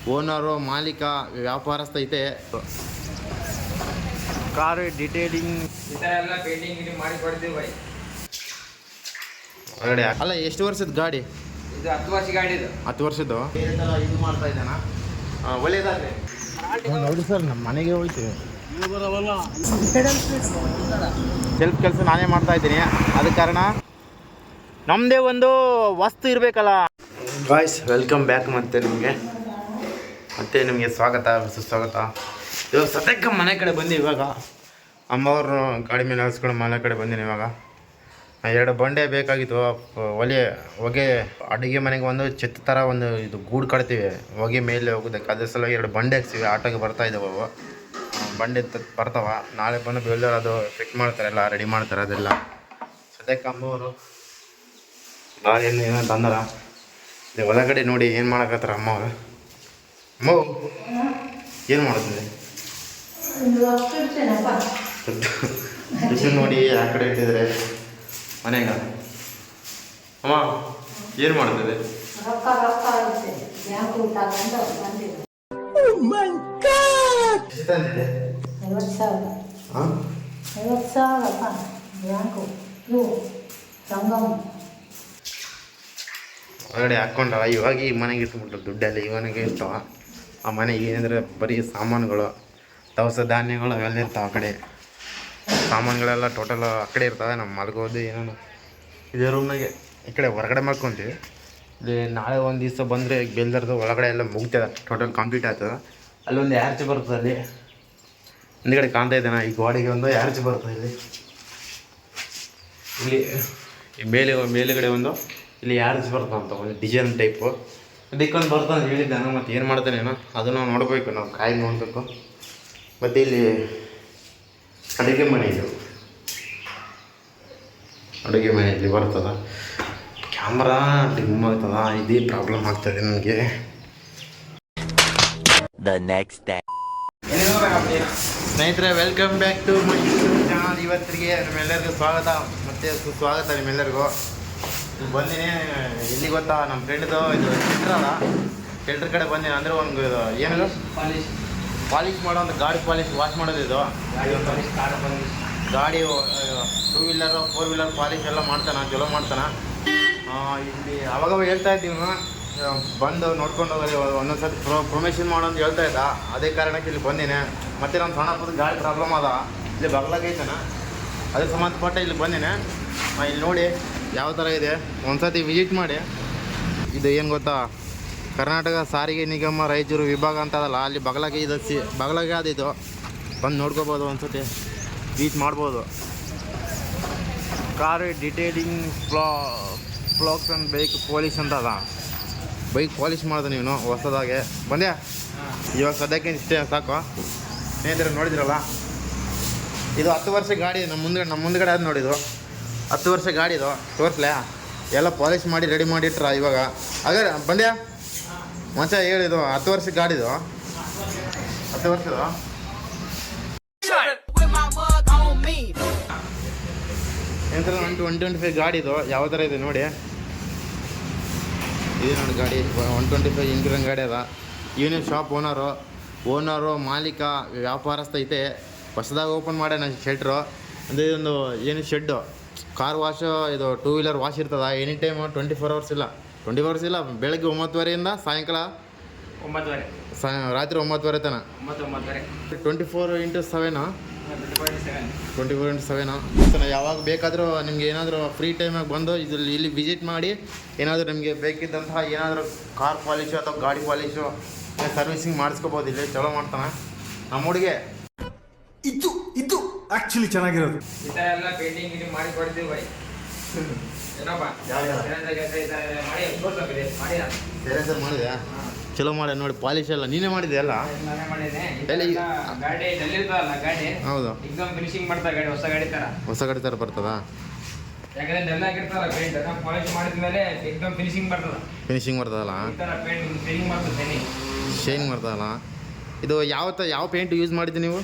Owner ಮಾಲೀಕ ವ್ಯಾಪಾರಸ್ಥ ಐತೆ. Car detailing ಎಲ್ಲ ಪೇಂಟಿಂಗ್ ಮಾಡಿ ಕೊಡ್ತೀವಿ ಬೈ. ಹೊರಗಡೆ ಅಲ್ಲ, ಎಷ್ಟು ವರ್ಷದ ಗಾಡಿ ಇದು? 10 ವರ್ಷ ಗಾಡಿ ಇದು. 10 ವರ್ಷದ್ದು ಇದು ಮಾಡ್ತಾ ಇದ್ದಾನ. ಒಳ್ಳೇದಾಗಲಿ ನೋಡಿ ಸರ್. ನಮ್ಮ ಮನೆಗೆ ಹೋಗ್ತೀವಿ. ಸೆಲ್ಫ್ ಕೆಲಸ ನಾನೇ ಮಾಡ್ತಾ ಇದ್ದೀನಿ. ಅದ ಕಾರಣ ನಮ್ಮದೇ ಒಂದು ವಸ್ತು ಇರಬೇಕಲ್ಲ. Guys, welcome back. ಮತ್ತೆ ನಿಮಗೆ ಸ್ವಾಗತ, ಸುಸ್ವಾಗತ. ಇವಾಗ ಸದ್ಯಕ್ಕೆ ಮನೆ ಕಡೆ ಬಂದು ಇವಾಗ ಅಮ್ಮವ್ರು ಗಾಡಿ ಮೇಲೆ ಹಾಸ್ಕೊಂಡು ಮನೆ ಕಡೆ ಬಂದೀನಿ. ಇವಾಗ 2 ಬಂಡೆ ಬೇಕಾಗಿತ್ತು. ಹೊಗೆ ಅಡುಗೆ ಮನೆಗೆ ಒಂದು ಚಿತ್ತ ಥರ ಒಂದು ಇದು ಗೂಡು ಕಟ್ತೀವಿ ಹೊಗೆ ಮೇಲೆ ಹೋಗೋದಕ್ಕೆ. ಅದ್ರ ಸಲ 2 ಬಂಡೆ ಹಾಕ್ತೀವಿ. ಆಟೋಗೆ ಬರ್ತಾ ಇದ್ದಾವೆ ಅವು ಬಂಡೆ ಬರ್ತಾವ. ನಾಳೆ ಬಂದು ಬೆಳ್ದವ್ರು ಅದು ಫಿಟ್ ಮಾಡ್ತಾರೆ, ಎಲ್ಲ ರೆಡಿ ಮಾಡ್ತಾರೆ. ಅದೆಲ್ಲ ಸದ್ಯಕ್ಕೆ ಅಮ್ಮವರು ಗಾಡಿಯನ್ನು ಏನೋ ತಂದಾರ. ಹೊಲಗಡೆ ನೋಡಿ ಏನು ಮಾಡಕತ್ತಾರ ಅಮ್ಮವ್ರು. ಅಮ್ಮ ಏನು ಮಾಡುತ್ತದೆ ನೋಡಿ ಆ ಕಡೆ ಇಟ್ಟಿದ್ದಾರೆ ಮನೆಗ. ಅಮ್ಮ ಏನು ಮಾಡ್ತದೆ? ಹೊರಗಡೆ ಹಾಕ್ಕೊಂಡವ. ಇವಾಗ ಈ ಮನೆಗೆ ಇಟ್ಬಿಟ್ರು ದುಡ್ಡಲ್ಲಿ ಇವನಿಗೆ ಇರ್ತವ. ಆ ಮನೆಗೆ ಏನಂದರೆ ಬರೀ ಸಾಮಾನುಗಳು, ದವಸ ಧಾನ್ಯಗಳು ಅವೆಲ್ಲ ಇರ್ತಾವೆ. ಆ ಕಡೆ ಸಾಮಾನುಗಳೆಲ್ಲ ಟೋಟಲ್ ಆ ಕಡೆ ಇರ್ತವೆ. ನಮ್ಮ ಮಲ್ಗೋದು ಏನೋ ಇದೇ ರೂಮ್ನಾಗೆ ಈ ಕಡೆ ಹೊರಗಡೆ ಮಾಡ್ಕೊತೀವಿ. ಇಲ್ಲಿ ನಾಳೆ ಒಂದು ದಿವಸ ಬಂದರೆ ಬೆಲ್ದರ್ದು ಒಳಗಡೆ ಎಲ್ಲ ಮುಗ್ತದೆ, ಟೋಟಲ್ ಕಂಪ್ಲೀಟ್ ಆಗ್ತದೆ. ಅಲ್ಲೊಂದು ಆರ್ಚ್ ಬರ್ತದೆ. ಅಲ್ಲಿ ಹಿಂದ್ಗಡೆ ಕಾಣ್ತಾ ಇದ್ದಾನೆ. ಈ ಗೋಡೆಗೆ ಒಂದು ಆರ್ಚ್ ಬರ್ತದೆ. ಇಲ್ಲಿ ಮೇಲುಗಡೆ ಒಂದು ಇಲ್ಲಿ ಆರ್ಚ್ ಬರ್ತಂತ ಒಂದು ಡಿಸೈನ್ ಟೈಪು. ಅದಕ್ಕೊಂದು ಬರ್ತಾನೆ ಹೇಳಿದ್ದಾನೆ. ಮತ್ತು ಏನು ಮಾಡ್ತಾನೇನೋ ಅದು ನಾವು ನೋಡಬೇಕು, ನಾವು ಕಾಯಿ ನೋಡಬೇಕು. ಮತ್ತು ಇಲ್ಲಿ ಅಡುಗೆ ಮನೆ, ಇದು ಅಡುಗೆ ಮನೆಯಲ್ಲಿ ಬರ್ತದೆ. ಕ್ಯಾಮ್ರಾ ಡಿಮ್ ಆಗ್ತದ, ಇದೇ ಪ್ರಾಬ್ಲಮ್ ಆಗ್ತದೆ ನನಗೆ. ಸ್ನೇಹಿತರೆ, welcome back to my YouTube channel. ಇವತ್ತಿಗೆ ನಿಮ್ಮೆಲ್ಲರಿಗೂ ಸ್ವಾಗತ ಮತ್ತು ಸುಸ್ವಾಗತ. ನಿಮ್ಮೆಲ್ಲರಿಗೂ ಬಂದಿನಿ. ಇಲ್ಲಿ ಗೊತ್ತಾ, ನಮ್ಮ ಫ್ರೆಂಡ್ದು ಇದು ಶೆಲ್ಟ್ರ್ ಕಡೆ ಬಂದಿನಿ. ಅಂದರೆ ಒಂದು ಏನಿದು ಪಾಲಿಶ್ ಮಾಡೋ ಒಂದು ಗಾಡಿ ಪಾಲಿಶ್ ವಾಶ್ ಮಾಡೋದು. ಇದು ಗಾಡಿ 2 ವೀಲರ್ 4 ವೀಲರ್ ಪಾಲಿಶ್ ಎಲ್ಲ ಮಾಡ್ತಾನೆ, ಚಲೋ ಮಾಡ್ತಾನೆ. ಇಲ್ಲಿ ಅವಾಗ ಹೇಳ್ತಾ ಇದ್ದೀವಿ, ಬಂದು ನೋಡ್ಕೊಂಡು ಹೋಗಿ ಒಂದೊಂದು ಸರ್ತಿ ಪ್ರೊಮೇಷನ್ ಮಾಡೋ ಅಂತ ಹೇಳ್ತಾ ಇದ್ದ. ಅದೇ ಕಾರಣಕ್ಕೆ ಇಲ್ಲಿ ಬಂದಿನಿ. ಮತ್ತು ನಮ್ಮ ಸಣ್ಣ ಪುಟ್ಟ ಗಾಡಿ ಪ್ರಾಬ್ಲಮ್ ಅದ, ಇಲ್ಲಿ ಬಗ್ಲಾಗೈತಾನೆ. ಅದಕ್ಕೆ ಸಂಬಂಧಪಟ್ಟ ಇಲ್ಲಿ ಬಂದಿನಿ. ಇಲ್ಲಿ ನೋಡಿ ಯಾವ ಥರ ಇದೆ, ಒಂದು ಸರ್ತಿ ವಿಸಿಟ್ ಮಾಡಿ. ಇದು ಏನು ಗೊತ್ತಾ, ಕರ್ನಾಟಕ ಸಾರಿಗೆ ನಿಗಮ ರಾಯಚೂರು ವಿಭಾಗ ಅಂತದಲ್ಲ, ಅಲ್ಲಿ ಬಗ್ಲಾಗೆ ಇದು ಬಗ್ಲಾಗೆ ಅದಿದು. ಬಂದು ನೋಡ್ಕೋಬೋದು, ಒಂದು ಸರ್ತಿ ವಿಸಿಟ್ ಮಾಡ್ಬೋದು. Car detailing flax and bike polish ಅಂತ ಅದ. ಬೈಕ್ ಪಾಲಿಶ್ ಮಾಡಿದೆ ನೀನು ಹೊಸದಾಗೆ ಬಂದ್ಯಾ. ಇವಾಗ ಸದ್ಯಕ್ಕೆ ಇಷ್ಟೇ ಸಾಕು. ಸ್ನೇಹಿತರೆ ನೋಡಿದ್ರಲ್ಲ, ಇದು 10 ವರ್ಷ ಗಾಡಿ. ನಮ್ಮ ಮುಂದ್ಗಡೆ ಅದು ನೋಡಿದ್ದು 10 ವರ್ಷ ಗಾಡಿದು. ತೋರಿಸ್ಲೇ, ಎಲ್ಲ ಪಾಲಿಶ್ ಮಾಡಿ ರೆಡಿ ಮಾಡಿಟ್ರ. ಇವಾಗ ಹಾಗಾದ್ರೆ ಬಂದ್ಯಾ ಮಚ್ಚ ಹೇಳಿದು 10 ವರ್ಷ ಗಾಡಿದು, 10 ವರ್ಷದ ಎಂತ 125 ಗಾಡಿದು. ಯಾವ ಥರ ಇದೆ ನೋಡಿ. ಇದು ನೋಡಿ ಗಾಡಿ 125 ಇಂಜಿನ್ ಗಾಡಿ ಅದ. ಇವನೇ ಶಾಪ್ ಓನರು ಮಾಲೀಕ ವ್ಯಾಪಾರಸ್ಥ ಐತೆ. ಹೊಸದಾಗಿ ಓಪನ್ ಮಾಡ್ಯಾನ ಶೆಲ್ಟ್ರು. ಅಂದರೆ ಇದೊಂದು ಏನು ಶೆಡ್ಡು, ಕಾರ್ ವಾಶ್, ಇದು 2 ವೀಲರ್ ವಾಶ್ ಇರ್ತದೆ ಎನಿ ಟೈಮ್. 24 ಅವರ್ಸ್ ಇಲ್ಲ, 24 ಅವರ್ಸ್ ಇಲ್ಲ. ಬೆಳಗ್ಗೆ 9:30 ಸಾಯಂಕಾಲ 9 ರಾತ್ರಿ 9:30 ತನಕ. 24x7 24x7 ಯಾವಾಗ ಬೇಕಾದರೂ ನಿಮ್ಗೆ ಏನಾದರೂ ಫ್ರೀ ಟೈಮಾಗಿ ಬಂದು ಇಲ್ಲಿ ವಿಸಿಟ್ ಮಾಡಿ. ಏನಾದರೂ ನಿಮಗೆ ಬೇಕಿದ್ದಂತಹ ಏನಾದರೂ ಕಾರ್ ಪಾಲಿಶು ಅಥವಾ ಗಾಡಿ ಪಾಲಿಶು ಸರ್ವಿಸಿಂಗ್ ಮಾಡಿಸ್ಕೋಬೋದು. ಇಲ್ಲಿ ಚಲೋ ಮಾಡ್ತಾನೆ ನಮ್ಮ ಹುಡುಗೆ. ಇದು ಆ್ಯಕ್ಚುಲಿ ಚೆನ್ನಾಗಿರೋದು. ಈ ಥರ ಎಲ್ಲ ಪೇಂಟಿಂಗ್ ಮಾಡಿ ಕೊಡ್ತೀವಿ ಬೈ. ಸರ್ ಮಾಡಿದೆ, ಚಲೋ ಮಾಡಿ ನೋಡಿ. ಪಾಲಿಶ್ ಎಲ್ಲ ನೀನೇ ಮಾಡಿದೆ ಎಲ್ಲ? ಹೌದು, ಫಿನಿಶಿಂಗ್ ಮಾಡ್ತಾರೆ ಗಾಡಿ, ಹೊಸ ಗಾಡಿ ಥರ ಬರ್ತದಾ? ಯಾಕಂದ್ರೆ ನೆಲ್ಲಾಗಿರ್ತಾರ ಪೇಂಟ್, ಪಾಲಿಶ್ ಮಾಡಿದ್ಮೇಲೆ ಎಕ್ದಮ್ ಫಿನಿಶಿಂಗ್ ಬರ್ತದಲ್ಲ, ಶೈನಿಂಗ್ ಮಾಡ್ತದೆ. ಶೈನಿಂಗ್ ಬರ್ತದಲ್ಲ. ಇದು ಯಾವ ಪೇಂಟ್ ಯೂಸ್ ಮಾಡಿದ್ದೆ ನೀವು?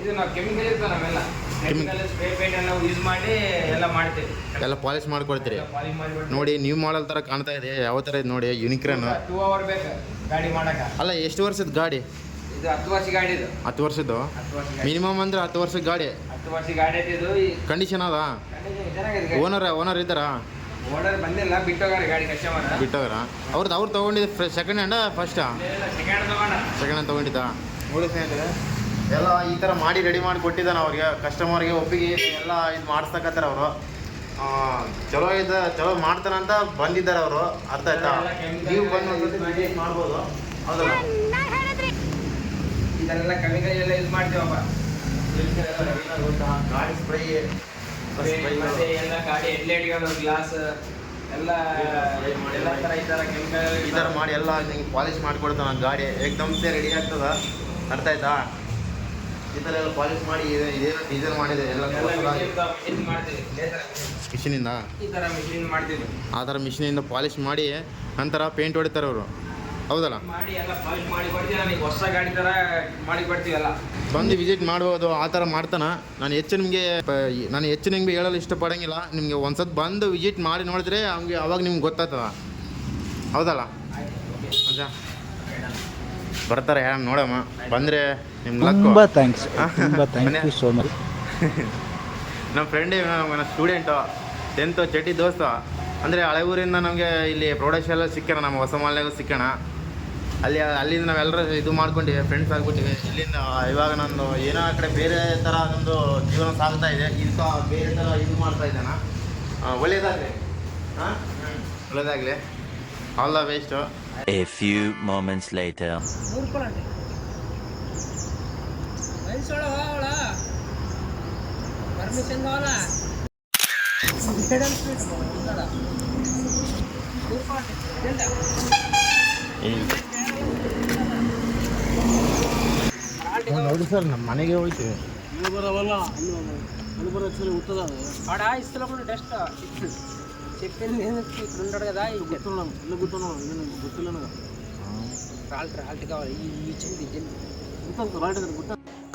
ಇದು ನಾವು ಕೆಮಿಕಲ್ ಇರ್ತದೆ ನಾವೆಲ್ಲ ಕೆಮಿಕಲ್ ಸ್ಪ್ರೇ ಪೇಂಟ್ ಎಲ್ಲ ಯೂಸ್ ಮಾಡಿ ಎಲ್ಲ ಮಾಡ್ತೀವಿ. ಎಲ್ಲ ಪಾಲಿಶ್ ಮಾಡ್ಕೊಡ್ತೀರಿ. ಪಾಲಿಶ್ ಮಾಡಿ ನೋಡಿ ನೀವು ಮಾಡಲ್ ಥರ ಕಾಣ್ತಾ ಇದೆ. ಯಾವ ಥರ ಇದೆ ನೋಡಿ, ಯುನಿಕ್ರನ್. 2 hour ಬೇಕು ಗಾಡಿ ಮಾಡಕ್ಕೆ. ಅಲ್ಲ, ಎಷ್ಟು ವರ್ಷದ ಗಾಡಿ ಇದು? 10 ವರ್ಷ ಗಾಡಿ ಇದು. 10 ವರ್ಷದ್ದು 10 ವರ್ಷ ಗಾಡಿ. ಮಿನಿಮಮ್ ಅಂದ್ರೆ 10 ವರ್ಷದ ಗಾಡಿ. 10 ವರ್ಷ ಗಾಡಿ ಐತಿ ಇದು. ಕಂಡೀಷನ್ ಅದ? ಚೆನ್ನಾಗಿದೆ. ಓನರ್ ಇದ್ದಾರಾ? ಓನರ್ ಬಂದಿಲ್ಲ, ಬಿಟ್ಟೋಗಾರ ಗಾಡಿ ಕಸ್ಟಮರ್. ಬಿಟ್ಟೋಗ್ರ? ಅವ್ರು ತೊಗೊಂಡಿದ್ದು ಸೆಕೆಂಡ್ ಹ್ಯಾಂಡ ಫಸ್ಟಾ? ಸೆಕೆಂಡ್ ಹ್ಯಾಂಡ್ ತೊಗೊಂಡಿದ್ದ. ನೋಡಿ ಸ್ನೇಹಿತರೆ, ಎಲ್ಲ ಈ ಥರ ಮಾಡಿ ರೆಡಿ ಮಾಡಿ ಕೊಟ್ಟಿದ್ದಾನೆ ಅವ್ರಿಗೆ, ಕಸ್ಟಮರ್ಗೆ ಒಪ್ಪಿಗೆ ಎಲ್ಲ ಇದು ಮಾಡಿಸ್ತಕ್ಕಂತಾರೆ ಅವರು. ಚಲೋ ಮಾಡ್ತಾನಂತ ಬಂದಿದ್ದಾರೆ ಅವರು. ಅರ್ಥ ಆಯ್ತಾ? ನೀವು ಬಂದು ವಿಸಿಟ್ ಮಾಡ್ಬೋದು. ಹೌದಲ್ಲ? ಇದೆಲ್ಲ ಕೆಮಿಕಲ್ ಎಲ್ಲ ಯೂಸ್ ಮಾಡ್ತೀವಪ್ಪ. ಗಾಡಿ ಸ್ಪ್ರೈ ಮತ್ತೆ ಎಲ್ಲ ಗಾಡಿ ಹೆಡ್ಲೈಟ್ಗಳು, ಗ್ಲಾಸ್ ಎಲ್ಲ ಥರ ಈ ಥರ ಕೆಮಿಕಲ್ ಈ ಥರ ಮಾಡಿ ಎಲ್ಲ ನಿಂಗೆ ಪಾಲಿಶ್ ಮಾಡಿಕೊಡ್ತಾನೆ. ಗಾಡಿ ಏಕ್ದಮ್ಸೆ ರೆಡಿ ಆಗ್ತದ. ಅರ್ಥ ಆಯ್ತಾ? ಈ ಥರ ಎಲ್ಲ ಪಾಲಿಶ್ ಮಾಡಿ ಇದೇನು ಡಿಸೈನ್ ಮಾಡಿದೆ ಎಲ್ಲ ಮಿಷಿನಿಂದ. ಈ ಥರ ಮಿಷಿನ್ ಮಾಡ್ತೀವಿ. ಆ ಥರ ಮಿಷಿನಿಂದ ಪಾಲಿಶ್ ಮಾಡಿ ನಂತರ ಪೇಂಟ್ ಹೊಡಿತಾರೆ ಅವರು. ಹೌದಲ್ಲ? ಮಾಡಿ ಎಲ್ಲ ಪಾಲಿಶ್ ಮಾಡಿ ಕೊಡ್ತೀವಿ. ನನಗೆ ಹೊಸ ಗಾಡಿ ಥರ ಮಾಡಿ ಕೊಡ್ತೀವಲ್ಲ. ಬಂದು ವಿಸಿಟ್ ಮಾಡ್ಬೋದು. ಆ ಥರ ಮಾಡ್ತಾನೆ. ನಾನು ಹೆಚ್ಚು ನಿಮಗೆ ಹೇಳಲು ಇಷ್ಟಪಡೋಂಗಿಲ್ಲ. ನಿಮಗೆ ಒಂದ್ಸತಿ ಬಂದು ವಿಸಿಟ್ ಮಾಡಿ ನೋಡಿದ್ರೆ ಅವಾಗ ನಿಮ್ಗೆ ಗೊತ್ತಾಗ್ತದ. ಹೌದಲ್ಲ ಅಜ್ಜ? ಬರ್ತಾರೆ ನೋಡಮ್ಮ. ಬಂದರೆ ನಿಮ್ಮ ಲಕ್ಕು. ತುಂಬ ಥ್ಯಾಂಕ್ಸ್ ಸೋ ಮಚ್. ನಮ್ಮ ಫ್ರೆಂಡೇ, ನನ್ನ ಸ್ಟೂಡೆಂಟು, 10th ಚಟಿ ದೋಸ್ತ. ಅಂದರೆ ಹಳೆ ಊರಿಂದ ನಮಗೆ ಇಲ್ಲಿ ಪ್ರೌಢಶಾಲೆ ಸಿಕ್ಕೋಣ, ನಮ್ಮ ಹೊಸ ಮಾಲ್ಯಾಗ ಸಿಕ್ಕೋಣ. ಅಲ್ಲಿಂದ ನಾವೆಲ್ಲರೂ ಇದು ಮಾಡ್ಕೊಂಡಿವಿ, ಫ್ರೆಂಡ್ಸ್ ಆಗಿಬಿಟ್ಟಿವಿ. ಇಲ್ಲಿಂದ ಇವಾಗ ನಂದು ಏನೋ ಆ ಕಡೆ ಬೇರೆ ಥರ ನಮ್ಮದು ಜೀವನ ಸಾಗ್ತಾ ಇದೆ. ಇದಕ್ಕೆ ಬೇರೆ ಥರ ಇದು ಮಾಡ್ತಾ ಇದ್ದಾನ. ಒಳ್ಳೇದಾಗಲಿ. ಒಳ್ಳೇದಾಗಲಿ. All the best. A few moments later. ನೋಡಿ ಸರ್, ನಮ್ಮ ಮನೆಗೆ ಹೋಗ್ತೀವಿ.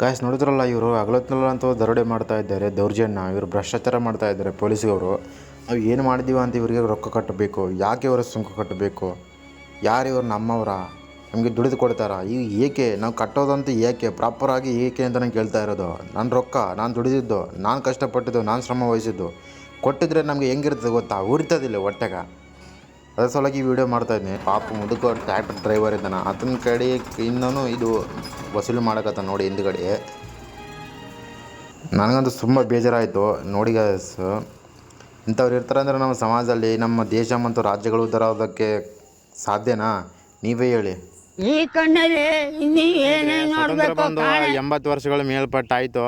ಗಾಯ್ಸ್, ನೋಡಿದ್ರಲ್ಲ, ಇವರು ಹಗಲೊತ್ತಿನಲ್ಲಂತೂ ದರೋಡೆ ಮಾಡ್ತಾ ಇದ್ದಾರೆ, ದೌರ್ಜನ್ಯ. ಇವರು ಭ್ರಷ್ಟಾಚಾರ ಮಾಡ್ತಾ ಇದ್ದಾರೆ ಪೊಲೀಸ್ಗವರು. ನಾವು ಏನು ಮಾಡಿದ್ದೀವಿ ಅಂತ ಇವರಿಗೆ ರೊಕ್ಕ ಕಟ್ಟಬೇಕು. ಯಾಕೆ ಇವರ ಸುಂಕ ಕಟ್ಟಬೇಕು? ಯಾರು ಇವರು? ನಮ್ಮವರ? ನಮಗೆ ದುಡಿದು ಕೊಡ್ತಾರಾ? ಈಗ ಏಕೆ ನಾವು ಕಟ್ಟೋದಂತೂ ಏಕೆ ಪ್ರಾಪರಾಗಿ ಏಕೆ ಅಂತ ನಾನು ಕೇಳ್ತಾ ಇರೋದು. ನನ್ನ ರೊಕ್ಕ ನಾನು ದುಡಿದಿದ್ದು, ನಾನು ಕಷ್ಟಪಟ್ಟಿದ್ದು, ನಾನು ಶ್ರಮ ವಹಿಸಿದ್ದು ಕೊಟ್ಟಿದ್ರೆ ನಮಗೆ ಹೆಂಗಿರ್ತದೆ ಗೊತ್ತಾ? ಉರಿತದಿಲ್ಲ ಹೊಟ್ಟೆಗೆ. ಅದ್ರ ಸಲುವಾಗಿ ಈ ವಿಡಿಯೋ ಮಾಡ್ತಾಯಿದ್ದೀನಿ. ಪಾಪ ಮುದುಕ ಟ್ರ್ಯಾಕ್ಟರ್ ಡ್ರೈವರ್ ಇದ್ದಾನೆ. ಅದನ್ನ ಕಡೆ ಇನ್ನೂ ಇದು ವಸೂಲಿ ಮಾಡೋಕತ್ತ ನೋಡಿ ಹಿಂದ್ಗಡೆ. ನನಗಂತೂ ತುಂಬ ಬೇಜಾರಾಯಿತು ನೋಡಿ ಗಾಯ್ಸ್. ಇಂಥವ್ರು ಇರ್ತಾರೆ ಅಂದರೆ ನಮ್ಮ ಸಮಾಜದಲ್ಲಿ, ನಮ್ಮ ದೇಶ ಮತ್ತು ರಾಜ್ಯಗಳು ಉದ್ಧಾರ ಆಗೋದಕ್ಕೆ ಸಾಧ್ಯನಾ? ನೀವೇ ಹೇಳಿ. ಈ ಕಣ್ಣಲ್ಲಿ ಸ್ವತಂತ್ರ ಬಂದು 80 ವರ್ಷಗಳ ಮೇಲ್ಪಟ್ಟಾಯಿತು.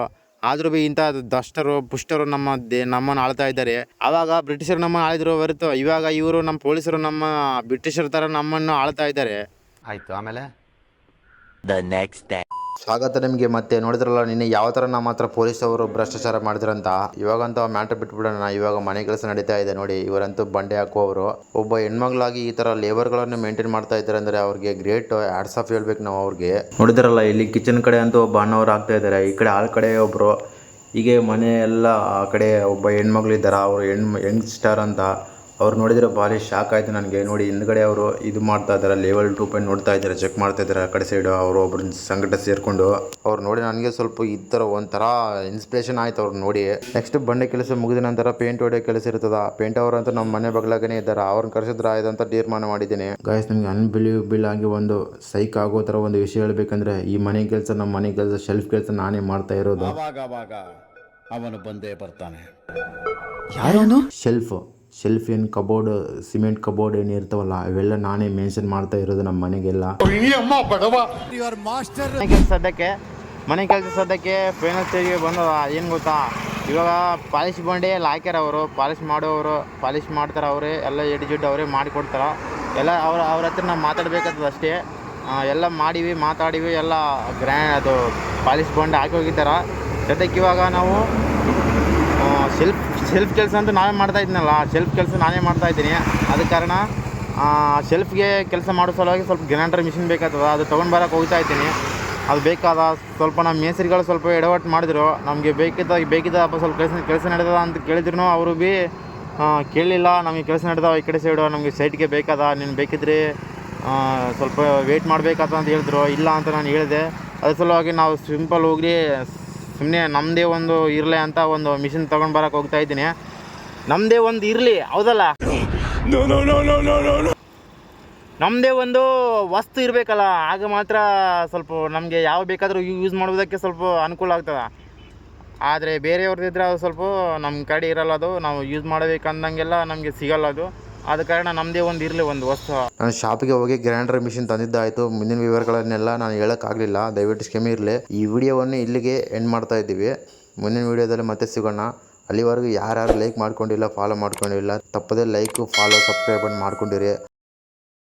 ಆದರೂ ಭೀ ಇಂಥ ದಷ್ಟರು ಪುಷ್ಟರು ನಮ್ಮನ್ನು ಆಳ್ತಾ ಇದ್ದಾರೆ. ಆವಾಗ ಬ್ರಿಟಿಷರು ನಮ್ಮನ್ನು ಆಳಿದ್ರು ಹೊರತು ಇವಾಗ ಇವರು ನಮ್ಮ ಪೊಲೀಸರು ನಮ್ಮ ಬ್ರಿಟಿಷರ ಥರ ನಮ್ಮನ್ನು ಆಳ್ತಾ ಇದ್ದಾರೆ. ಆಯಿತು, ಆಮೇಲೆ The next day. ಸ್ವಾಗತ ನಿಮಗೆ. ಮತ್ತೆ ನೋಡಿದ್ರಲ್ಲ ನಿನ್ನೆ ಯಾವ ಥರ ನಮ್ಮ ಹತ್ರ ಪೊಲೀಸವರು ಭ್ರಷ್ಟಾಚಾರ ಮಾಡಿದ್ರಂತ. ಇವಾಗಂತೂ ಮ್ಯಾಟ್ರ್ ಬಿಟ್ಬಿಡೋಣ. ಇವಾಗ ಮನೆ ಕೆಲಸ ನಡೀತಾ ಇದೆ ನೋಡಿ. ಇವರಂತೂ ಬಂಡೆ ಹಾಕುವವರು. ಒಬ್ಬ ಹೆಣ್ಮಗಳಾಗಿ ಈ ಥರ ಲೇಬರ್ಗಳನ್ನು ಮೇಂಟೈನ್ ಮಾಡ್ತಾ ಇದ್ದಾರೆ ಅಂದರೆ ಅವ್ರಿಗೆ ಗ್ರೇಟ್ ಹ್ಯಾಟ್ಸ್ ಆಫ್ ಹೇಳ್ಬೇಕು ನಾವು ಅವ್ರಿಗೆ. ನೋಡಿದ್ರಲ್ಲ, ಇಲ್ಲಿ ಕಿಚನ್ ಕಡೆ ಅಂತೂ ಒಬ್ಬ ಅಣ್ಣವ್ರು ಆಗ್ತಾ ಇದ್ದಾರೆ, ಈ ಕಡೆ ಆಳ ಕಡೆ ಒಬ್ಬರು, ಹೀಗೆ ಮನೆ ಎಲ್ಲ ಆ ಕಡೆ ಒಬ್ಬ ಹೆಣ್ಮಗಳಿದ್ದಾರೆ. ಅವರು ಯಂಗ್ಸ್ಟರ್ ಅಂತ. ಅವ್ರು ನೋಡಿದರೆ ಭಾರಿ ಶಾಕ್ ಆಯಿತು ನನಗೆ. ನೋಡಿ ಹಿಂದ್ಗಡೆ ಅವರು ಇದು ಮಾಡ್ತಾ ಇದ್ದಾರೆ, ಲೆವೆಲ್ 2 ನೋಡ್ತಾ ಇದ್ದಾರೆ, ಚೆಕ್ ಮಾಡ್ತಾ ಇದ್ದಾರೆ ಆ ಕಡೆ ಸೈಡು. ಅವರು ಒಬ್ಬರು ಸಂಘಟ ಸೇರಿಕೊಂಡು ಅವ್ರು ನೋಡಿ ನನಗೆ ಸ್ವಲ್ಪ ಈ ಥರ ಒಂಥರ ಇನ್ಸ್ಪಿರೇಷನ್ ಆಯ್ತು ಅವ್ರು ನೋಡಿ. ನೆಕ್ಸ್ಟ್ ಬಂಡೆ ಕೆಲಸ ಮುಗಿದ ನಂತರ ಪೇಂಟ್ ಹೊಡೆಯೋ ಕೆಲಸ ಇರ್ತದ. ಪೇಂಟ್ ಅವರಂತೂ ನಮ್ಮ ಮನೆ ಬಗ್ಲಾಗೇ ಇದ್ದಾರೆ. ಅವ್ರನ್ನ ಕರೆಸಿದ್ರೆ ಆಯ್ತು ತೀರ್ಮಾನ ಮಾಡಿದ್ದೀನಿ ಗಾಯ್ಸ್. ನಿಮಗೆ ಅನ್ಬಿಲೀವಬಲ್ ಆಗಿ ಒಂದು ಸೈಕ್ ಆಗೋ ಥರ ಒಂದು ವಿಷಯ ಹೇಳ್ಬೇಕಂದ್ರೆ, ಈ ಮನೆ ಕೆಲಸ, ನಮ್ಮ ಮನೆ ಕೆಲಸ, ಶೆಲ್ಫ್ ಕೆಲಸ ನಾನೇ ಮಾಡ್ತಾ ಇರೋದು. ಅವನು ಬಂದೇ ಬರ್ತಾನೆ. ಯಾರು? ಶೆಲ್ಫ್ ಏನು ಕಬೋರ್ಡ್, ಸಿಮೆಂಟ್ ಕಬೋರ್ಡ್ ಏನು ಇರ್ತಾವಲ್ಲ, ಅವೆಲ್ಲ ನಾನೇ ಮೆನ್ಷನ್ ಮಾಡ್ತಾ ಇರೋದು ನಮ್ಮ ಮನೆಗೆಲ್ಲ. ಮನೆ ಕೆಲಸ ಸದ್ಯಕ್ಕೆ ಫೈನಲ್ ಸ್ಟೇಜ್ಗೆ ಬಂದದ. ಏನು ಗೊತ್ತಾ, ಇವಾಗ ಪಾಲಿಶ್ ಬಂಡೆ ಎಲ್ಲ ಹಾಕ್ಯಾರ ಅವರು. ಪಾಲಿಶ್ ಮಾಡೋರು ಪಾಲಿಶ್ ಮಾಡ್ತಾರೆ ಅವರೇ, ಎಲ್ಲ ಎಡ್ಜುಡ್ ಅವರೇ ಮಾಡಿಕೊಡ್ತಾರೆ ಎಲ್ಲ. ಅವ್ರ ಹತ್ರ ನಾವು ಮಾತಾಡ್ಬೇಕಾಗ್ತದೆ ಅಷ್ಟೇ. ಎಲ್ಲ ಮಾತಾಡಿವಿ ಎಲ್ಲ ಅದು ಪಾಲಿಶ್ ಬಂಡೆ ಹಾಕಿ ಹೋಗಿದ್ದಾರೆ. ಸದ್ಯಕ್ಕೆ ಇವಾಗ ನಾವು ಶೆಲ್ಫ್ ಕೆಲಸ ಅಂತ ನಾವೇ ಮಾಡ್ತಾಯಿದ್ದೀನಲ್ಲ, ಶೆಲ್ಫ್ ಕೆಲಸ ನಾನೇ ಮಾಡ್ತಾಯಿದ್ದೀನಿ. ಅದ ಕಾರಣ ಶೆಲ್ಫ್ಗೆ ಕೆಲಸ ಮಾಡೋ ಸಲುವಾಗಿ ಸ್ವಲ್ಪ ಗ್ರೈಂಡರ್ ಮಿಷಿನ್ ಬೇಕಾಗ್ತದೆ. ಅದು ತೊಗೊಂಡು ಬರೋಕೆ ಹೋಗ್ತಾ ಇದ್ದೀನಿ. ಅದು ಬೇಕಾದ ಸ್ವಲ್ಪ ನಮ್ಮ ಮೇಸ್ತ್ರಿಗಳು ಸ್ವಲ್ಪ ಎಡವಟ್ಟು ಮಾಡಿದ್ರು. ನಮಗೆ ಬೇಕಿದ್ದಪ್ಪ ಸ್ವಲ್ಪ ಕೆಲಸ ನಡೆದದ ಅಂತ ಕೇಳಿದ್ರು ಅವರು ಭೀ ಕೇಳಲಿಲ್ಲ. ನಮಗೆ ಕೆಲಸ ನಡೆದಾವ ಈ ಕಡೆ ಸೈಡು, ನಮಗೆ ಸೈಟ್ಗೆ ಬೇಕಾದ, ನೀನು ಬೇಕಿದ್ರೆ ಸ್ವಲ್ಪ ವೆಯ್ಟ್ ಮಾಡಬೇಕಾದ ಅಂತ ಹೇಳಿದ್ರು. ಇಲ್ಲ ಅಂತ ನಾನು ಹೇಳಿದೆ. ಅದ್ರ ಸಲುವಾಗಿ ನಾವು ಸಿಂಪಲ್ ಹೋಗಿ ಸುಮ್ಮನೆ ನಮ್ಮದೇ ಒಂದು ಇರಲಿ ಅಂತ ಒಂದು ಮಿಷಿನ್ ತೊಗೊಂಡು ಬರೋಕೆ ಹೋಗ್ತಾಯಿದ್ದೀನಿ. ನಮ್ಮದೇ ಒಂದು ಇರಲಿ, ಹೌದಲ್ಲ? ನಮ್ಮದೇ ಒಂದು ವಸ್ತು ಇರಬೇಕಲ್ಲ, ಆಗ ಮಾತ್ರ ಸ್ವಲ್ಪ ನಮಗೆ ಯಾವ ಬೇಕಾದರೂ ಯೂಸ್ ಮಾಡೋದಕ್ಕೆ ಸ್ವಲ್ಪ ಅನುಕೂಲ ಆಗ್ತದೆ. ಆದರೆ ಬೇರೆಯವ್ರದ್ದಿದ್ರೆ ಅದು ಸ್ವಲ್ಪ ನಮ್ಮ ಕಡೆ ಇರಲ್ಲ, ಅದು ನಾವು ಯೂಸ್ ಮಾಡಬೇಕಂದಂಗೆಲ್ಲ ನಮಗೆ ಸಿಗಲ್ಲ ಅದು. ಆದ ಕಾರಣ ನಮ್ಮದೇ ಒಂದು ಇರಲಿ ಒಂದು ವಸ್ತು. ನಾನು ಶಾಪಿಗೆ ಹೋಗಿ ಗ್ರೈಂಡರ್ ಮಿಷಿನ್ ತಂದಿದ್ದಾಯಿತು. ಮುಂದಿನ ವಿವರಗಳನ್ನೆಲ್ಲ ನಾನು ಹೇಳೋಕ್ಕಾಗಲಿಲ್ಲ, ದಯವಿಟ್ಟು ಕ್ಷಮೆ ಇರಲಿ. ಈ ವಿಡಿಯೋವನ್ನು ಇಲ್ಲಿಗೆ ಎಂಡ್ ಮಾಡ್ತಾ ಇದ್ದೀವಿ. ಮುಂದಿನ ವಿಡಿಯೋದಲ್ಲಿ ಮತ್ತೆ ಸಿಗೋಣ. ಅಲ್ಲಿವರೆಗೂ ಯಾರ್ಯಾರು ಲೈಕ್ ಮಾಡ್ಕೊಂಡಿಲ್ಲ, ಫಾಲೋ ಮಾಡ್ಕೊಂಡಿಲ್ಲ, ತಪ್ಪದೇ ಲೈಕು, ಫಾಲೋ, ಸಬ್ಸ್ಕ್ರೈಬ್ ಮಾಡ್ಕೊಂಡಿರಿ.